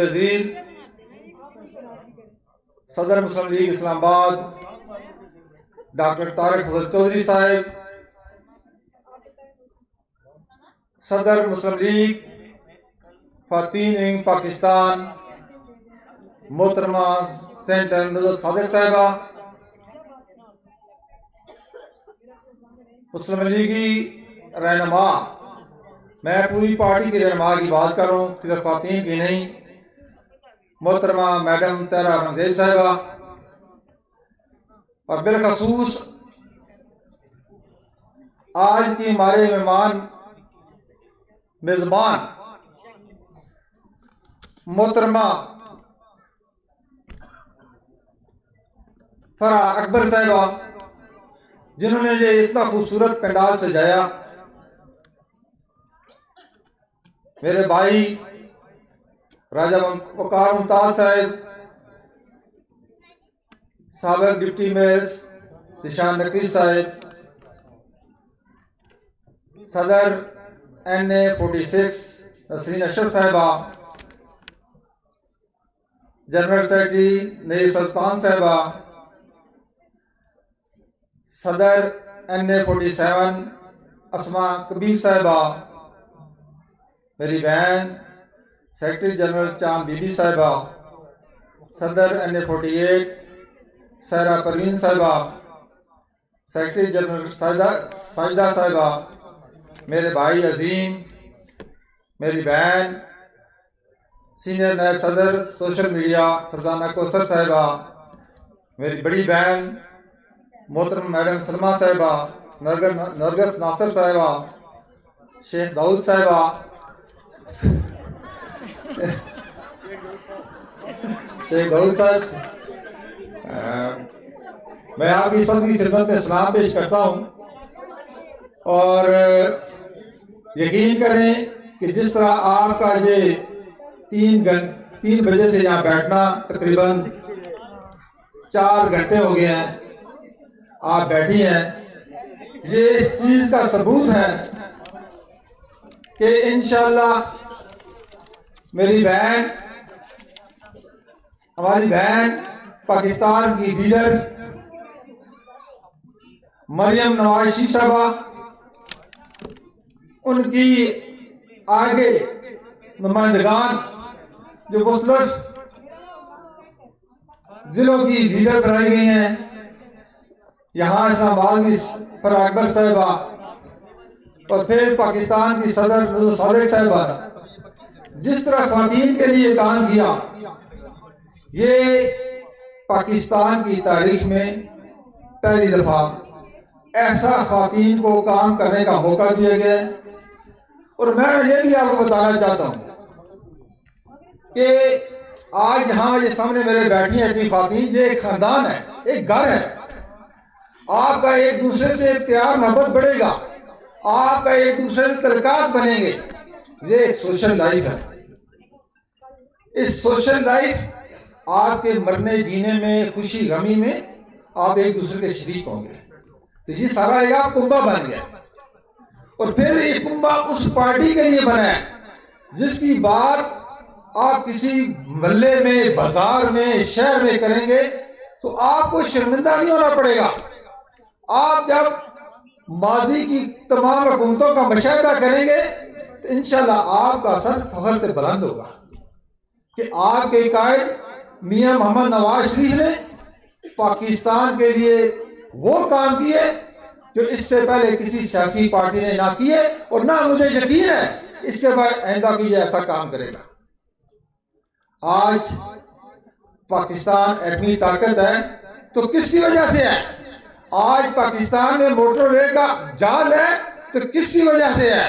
وزیر صدر مسلم لیگ اسلام آباد ڈاکٹر طارق فضل چودھری صاحب، صدر مسلم لیگ خواتین ونگ پاکستان محترمہ سینٹر نظرت صادق صاحبہ، مسلم لیگی رہنما، میں پوری پارٹی کی رہنما کی بات کر رہا ہوں، صرف خواتین کی نہیں، محترمہ میڈم طاہرہ اورنگزیب صاحبہ، اور بالخصوص آج کی ہمارے مہمان میزبان محترمہ فرح اکبر صاحبہ، جنہوں نے یہ اتنا خوبصورت پنڈال سجایا، میرے بھائی راجہ وقار ممتاز صاحب، سابق ڈپٹی میئر ذیشان نقوی صاحب، صدر NA46 نسرین اشرف صاحبہ، جنرل سیکرٹری نیر سلطان صاحبہ، صدر NA47 اسماء کبیر صاحبہ، میری بہن سیکرٹری جنرل چاند بی بی صاحبہ، صدر NA48 سہرہ پروین صاحبہ، سیکرٹری جنرل ساجدہ صاحبہ، میرے بھائی عظیم، میری بہن سینئر نائب صدر سوشل میڈیا فرزانہ کوثر صاحبہ، میری بڑی بہن محترم میڈم سلمہ صاحبہ، نرگس ناصر صاحبہ، شیخ داؤد صاحبہ، شیخ داؤد صاحب، میں آپ کی سب کی خدمت میں سلام پیش کرتا ہوں، اور یقین کریں کہ جس طرح آپ کا یہ 3 بجے سے یہاں بیٹھنا تقریباً 4 گھنٹے ہو گئے ہیں، آپ بیٹھی ہیں، یہ اس چیز کا ثبوت ہے کہ انشاءاللہ میری بہن، ہماری بہن پاکستان کی لیڈر مریم نواز شریف صاحبہ، ان کی آگے نمائندگان جو مختلف ضلعوں کی لیڈر بنائی گئی ہیں، یہاں اسلام آباد کی فرح اکبر صاحبہ، اور پھر پاکستان کی صدر نظرت صادق صاحبہ، جس طرح خواتین کے لیے کام کیا، یہ پاکستان کی تاریخ میں پہلی دفعہ ایسا خواتین کو کام کرنے کا موقع دیا گیا ہے۔ اور میں یہ بھی آپ کو بتانا چاہتا ہوں کہ آج یہاں یہ سامنے میرے بیٹھی ہیں اتنی خواتین، یہ ایک خاندان ہے، ایک گھر ہے، آپ کا ایک دوسرے سے پیار محبت بڑھے گا، آپ کا ایک دوسرے سے تعلقات بنیں گے، یہ ایک سوشل لائف ہے۔ اس سوشل لائف آپ کے مرنے جینے میں، خوشی غمی میں آپ ایک دوسرے کے شریک ہوں گے، تو یہ سارا ایک آپ کنبہ بن گیا، اور پھر یہ کنبہ اس پارٹی کے لیے بنا ہے جس کی بات آپ کسی محلے میں، بازار میں، شہر میں کریں گے تو آپ کو شرمندہ نہیں ہونا پڑے گا۔ آپ جب ماضی کی تمام حکومتوں کا مشاہدہ کریں گے تو انشاءاللہ آپ کا سر فخر سے بلند ہوگا کہ آپ کے قائد میاں محمد نواز شریف نے پاکستان کے لیے وہ کام کیے جو اس سے پہلے کسی سیاسی پارٹی نے نہ کیے، اور نہ مجھے یقین ہے اس کے بعد آئندہ بھی ایسا کام کرے گا۔ آج پاکستان ایٹمی طاقت ہے تو کس کی وجہ سے ہے؟ آج پاکستان میں موٹر وے کا جال ہے تو کس کی وجہ سے ہے؟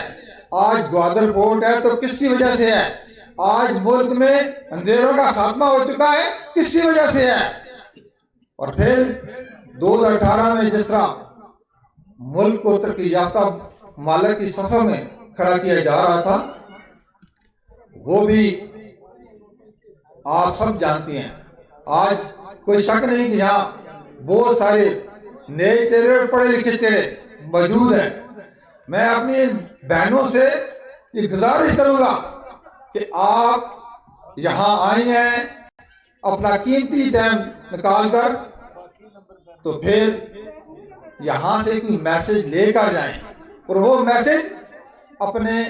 آج گوادر پورٹ ہے تو کس کی وجہ سے ہے؟ آج ملک میں اندھیروں کا خاتمہ ہو چکا ہے، کس کی وجہ سے ہے؟ اور پھر 2018 میں جس طرح ملک کو ترقی یافتہ ممالک کی صف میں کھڑا کیا جا رہا تھا، وہ بھی آپ سب جانتی ہیں۔ آج کوئی شک نہیں کہ یہاں بہت سارے نئے چہرے اور پڑھے لکھے چہرے موجود ہیں۔ میں اپنی بہنوں سے یہ گزارش کروں گا کہ آپ یہاں آئی ہیں اپنا قیمتی ٹائم نکال کر، تو پھر یہاں سے کوئی میسج لے کر جائیں اور وہ میسج اپنے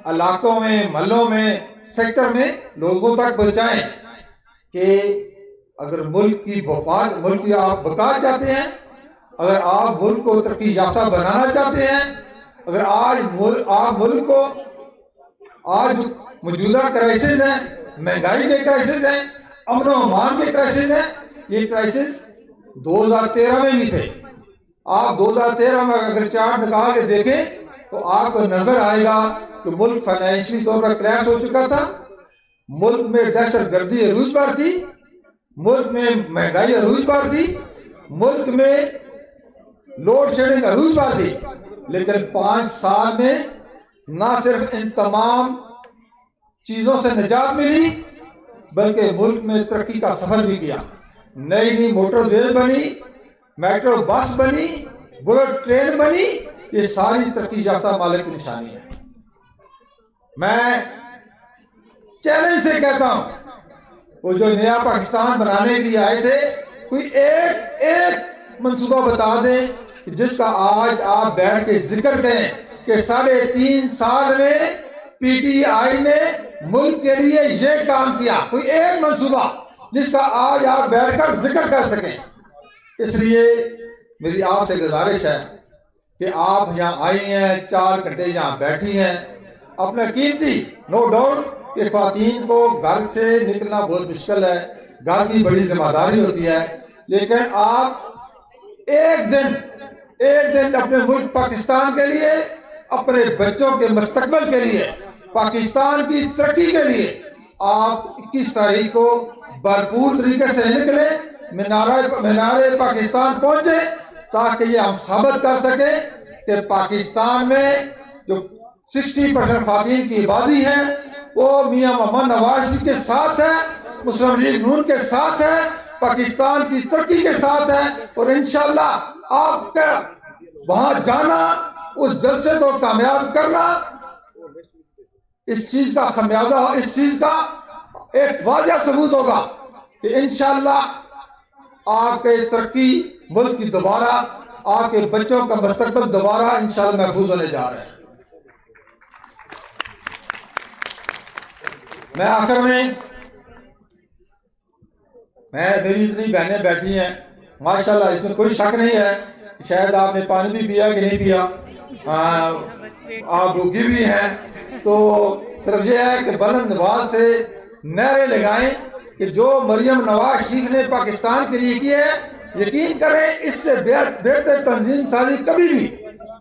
علاقوں میں، محلوں میں، سیکٹر میں لوگوں تک پہنچائیں کہ اگر ملک کی آپ بقا چاہتے ہیں، اگر آپ ملک کو ترقی یافتہ بنانا چاہتے ہیں، اگر آپ ملک کو آج موجودہ کرائسس ہیں، مہنگائی کے کرائسس ہیں، امن و امان کے کرائسس ہیں، یہ کرائسس 2013 میں بھی تھے۔ آپ 2013 میں اگر چارٹ نکال کے دیکھیں تو آپ کو نظر آئے گا کہ ملک فائنینشلی طور پر کریش ہو چکا تھا، ملک میں دہشت گردی عروج پر تھی، ملک میں مہنگائی عروج پر تھی، ملک میں لوڈ شیڈنگ عروج پر تھی۔ لیکن 5 سال میں نہ صرف ان تمام چیزوں سے نجات ملی بلکہ ملک میں ترقی کا سفر بھی کیا۔ نئی موٹر ویز بنی، میٹرو بس بنی، بلٹ ٹرین بنی، یہ ساری ترقی یافتہ ممالک کی نشانی ہے۔ میں چیلنج سے کہتا ہوں، وہ جو نیا پاکستان بنانے کے لیے آئے تھے، کوئی ایک منصوبہ بتا دیں جس کا آج آپ بیٹھ کے ذکر کریں کہ 3.5 سال میں پی ٹی آئی نے ملک کے لیے یہ کام کیا، کوئی ایک منصوبہ جس کا آج آپ بیٹھ کر ذکر کر سکیں۔ اس لیے میری آپ سے گزارش ہے کہ آپ یہاں آئی ہیں، 4 گھنٹے یہاں بیٹھی ہیں، اپنا قیمتی، نو ڈاؤٹ کہ خواتین کو گھر سے نکلنا بہت مشکل ہے، گھر کی بڑی ذمہ داری ہوتی ہے، لیکن آپ ایک دن اپنے ملک پاکستان کے لیے، اپنے بچوں کے مستقبل کے لیے، پاکستان کی ترقی کے لیے آپ 21 تاریخ کو بھرپور طریقے سے نکلیں، مینار پاکستان پہنچے، تاکہ یہ ہم ثابت کر سکیں کہ پاکستان میں جو 60% خواتین کی آبادی ہے وہ میاں محمد نواز شریف کے ساتھ ہے، مسلم لیگ نون کے ساتھ ہے، پاکستان کی ترقی کے ساتھ ہے، اور انشاءاللہ آپ کا وہاں جانا، اس جلسے کو کامیاب کرنا، اس چیز کا خمیازہ، اس چیز کا ایک واضح ثبوت ہوگا کہ انشاءاللہ آپ کے ترقی، ملک کی دوبارہ، آپ کے بچوں کا مستقبل دوبارہ انشاءاللہ محفوظ ہونے جا رہے ہیں۔ میں آخر میں میری اتنی بہنیں بیٹھی ہیں ماشاءاللہ، اس میں کوئی شک نہیں ہے، شاید آپ نے پانی بھی پیا کہ نہیں پیا، آپ بھوکی بھی ہیں، تو صرف یہ ہے کہ بلند آواز سے نعرے لگائیں کہ جو مریم نواز شریف نے پاکستان کے لیے کیا ہے، یقین کریں اس سے بہتر تنظیم سازی کبھی بھی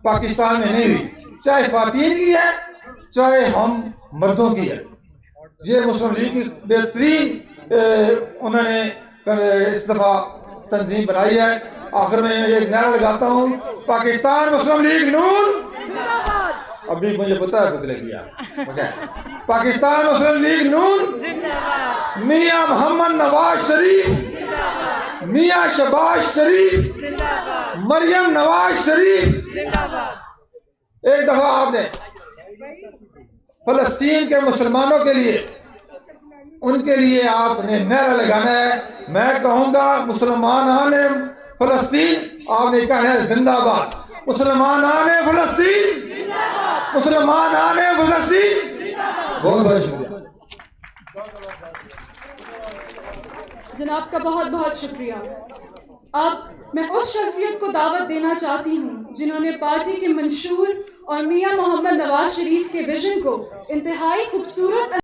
پاکستان میں نہیں ہوئی، چاہے خواتین کی ہے، چاہے ہم مردوں کی ہے۔ یہ مسلم لیگ کی بہترین انہوں نے اس دفعہ تنظیم بنائی ہے۔ آخر میں ایک نعرہ لگاتا ہوں، پاکستان مسلم لیگ نون، ابھی مجھے پتا ہے بدلے گیا، پاکستان مسلم لیگ نون، میاں محمد نواز شریف، میاں شہباز شریف، مریم نواز شریف۔ ایک دفعہ آپ نے فلسطین کے مسلمانوں کے لیے، ان کے لیے آپ نے نعرہ لگانا ہے، میں کہوں گا مسلمان فلسطین، آپ نے کہا ہے زندہ باد، مسلمان فلسطین، مسلمان فلسطین۔ بہت بہت شکریہ جناب کا، بہت بہت شکریہ۔ اب میں اس شخصیت کو دعوت دینا چاہتی ہوں جنہوں نے پارٹی کے منشور اور میاں محمد نواز شریف کے ویژن کو انتہائی خوبصورت